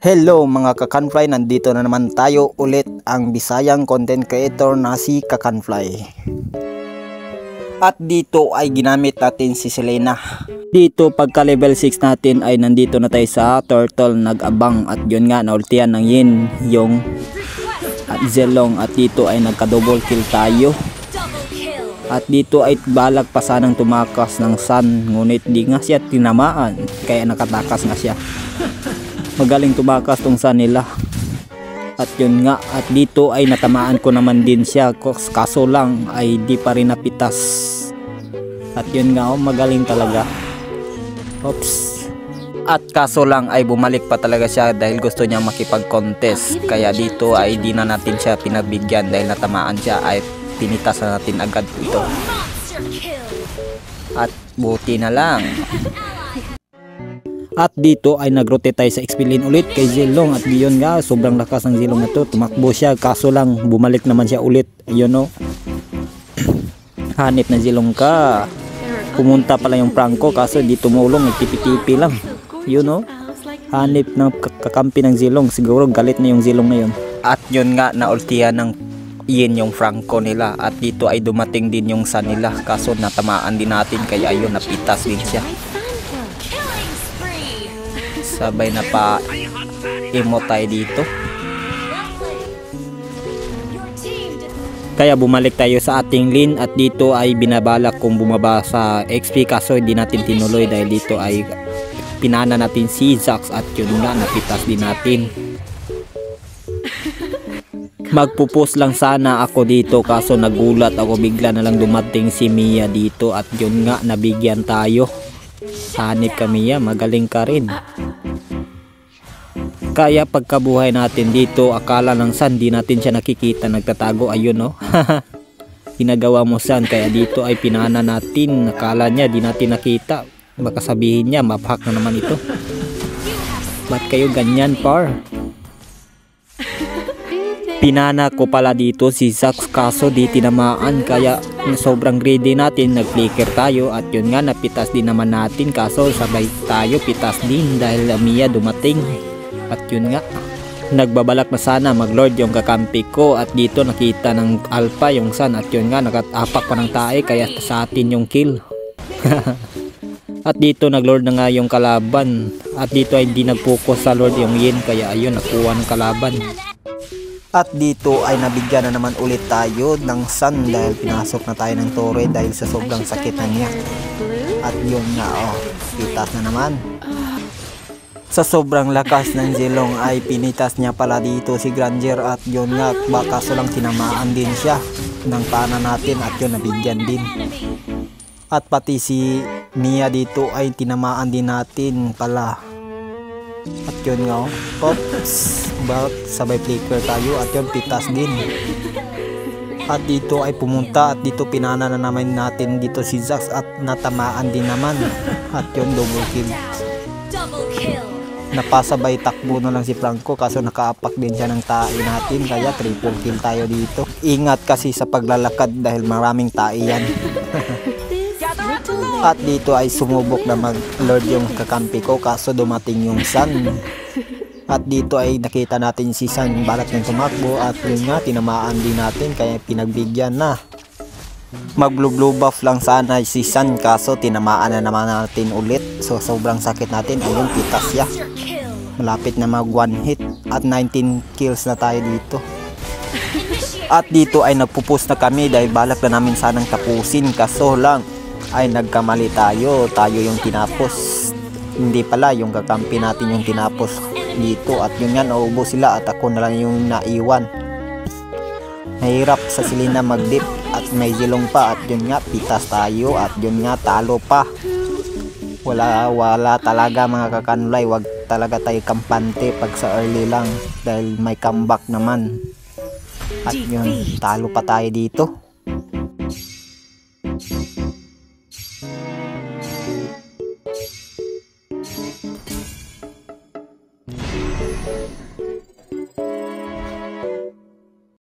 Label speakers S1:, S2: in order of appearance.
S1: Hello mga kakanfly, nandito na naman tayo ulit, ang Bisayang content creator na si Kakanfly. At dito ay ginamit natin si Selena. Dito pagka level 6 natin ay nandito na tayo sa turtle nag-abang, at yun nga naultian ng Yin yung at Zelong, at dito ay nagka double kill tayo. At dito ay balak pa sanang tumakas ng Sun, ngunit di nga siya tinamaan kaya nakatakas nga siya. Magaling tumakas tong Sun nila. At yun nga, at dito ay natamaan ko naman din siya, kaso lang ay di pa rin napitas. At yun nga, magaling talaga. Oops. At kaso lang ay bumalik pa talaga siya dahil gusto niya makipag-contest. Kaya dito ay di na natin siya pinagbigyan dahil natamaan siya, ay pinitas na natin agad ito. At buti na lang. At dito ay nag-rotate tayo sa XP lane ulit kay Zelong, at yun nga, sobrang lakas ng Zelong na to. Tumakbo siya, kaso lang bumalik naman siya ulit. Ayun o. Hanip na Zelong ka. Pumunta pala yung Franco, kaso di tumulong, nagtipi-tipi lang. Yun o. Hanip ng kakampi ng Zelong. Siguro galit na yung Zelong na yun. At yun nga, naultihan ng Yin yung Franco nila. At dito ay dumating din yung Sun nila, kaso natamaan din natin, kaya ayun, napitas din siya. Sabay na pa emo tayo dito. Kaya bumalik tayo sa ating lane, at dito ay binabalak kong bumaba sa XP, kaso hindi natin tinuloy dahil dito ay pinana natin si Zax, at yun nga, napitas din natin. Magpupus lang sana ako dito, kaso nagulat ako, bigla na lang dumating si Mia dito, at yun nga, nabigyan tayo. Hanip ka Mia, magaling ka rin. Kaya pagkabuhay natin dito, akala ng Sun di natin siya nakikita, nagtatago. Ayun no. Ginagawa mo Sun, kaya dito ay pinana natin. Akala niya di natin nakita, baka sabihin niya maphack na naman ito. Ba't kayo ganyan par? Pinana ko pala dito si Zax, kaso di tinamaan, kaya sobrang greedy natin, nag-flicker tayo. At yun nga, napitas din naman natin, kaso sabay tayo pitas din dahil Mia dumating. At yun nga, nagbabalak na sana mag-lord yung kakampi ko, at dito nakita ng alpha yung Sun, at yun nga, nakatapak pa ng tae, kaya sa atin yung kill. At dito nag-lord na nga yung kalaban, at dito ay hindi nag-focus sa lord yung Yin, kaya ayun, nakuha ng kalaban. At dito ay nabigyan na naman ulit tayo ng Sun dahil pinasok na tayo ng torre dahil sa sobrang sakit na niya. At yun nga, pitas na naman. Sa sobrang lakas ng Zelong ay pinitas niya pala dito si Granger, at yun nga, kaso lang tinamaan din siya ng pana natin, at yun, nabigyan din. At pati si Mia dito ay tinamaan din natin pala. At yun nga, pops, sabay flicker tayo, at yun, pitas din. At dito ay pumunta, at dito pinana na naman natin dito si Zax, at natamaan din naman. At yun, double kill. Napasabay takbo na lang si Franco, kaso nakaapak din siya ng tae natin, kaya triple kill tayo dito. Ingat kasi sa paglalakad dahil maraming tae yan. At dito ay sumubok na mag-lord yung kakampi ko, kaso dumating yung Sun. At dito ay nakita natin si Sun balak niyang tumakbo, at yun nga, tinamaan din natin, kaya pinagbigyan na. Mag-blue buff lang sana si Sun, kaso tinamaan na naman natin ulit. So sobrang sakit natin, ayun, pitas siya. Malapit na mag one hit, at 19 kills na tayo dito. At dito ay nagpupus na kami dahil balak na namin sanang tapusin, kaso lang ay nagkamali tayo yung tinapos. Hindi pala, yung kakampi natin yung tinapos dito, at yun nga, naubos sila, at ako na lang yung naiwan. Nahirap sa Selena mag-dip, at may Zelong pa, at yun nga, pitas tayo, at yun nga, talo pa. Wala talaga mga kakanulay, wag talaga tayo kampante pag sa early lang dahil may comeback naman. At yun, talo pa tayo dito.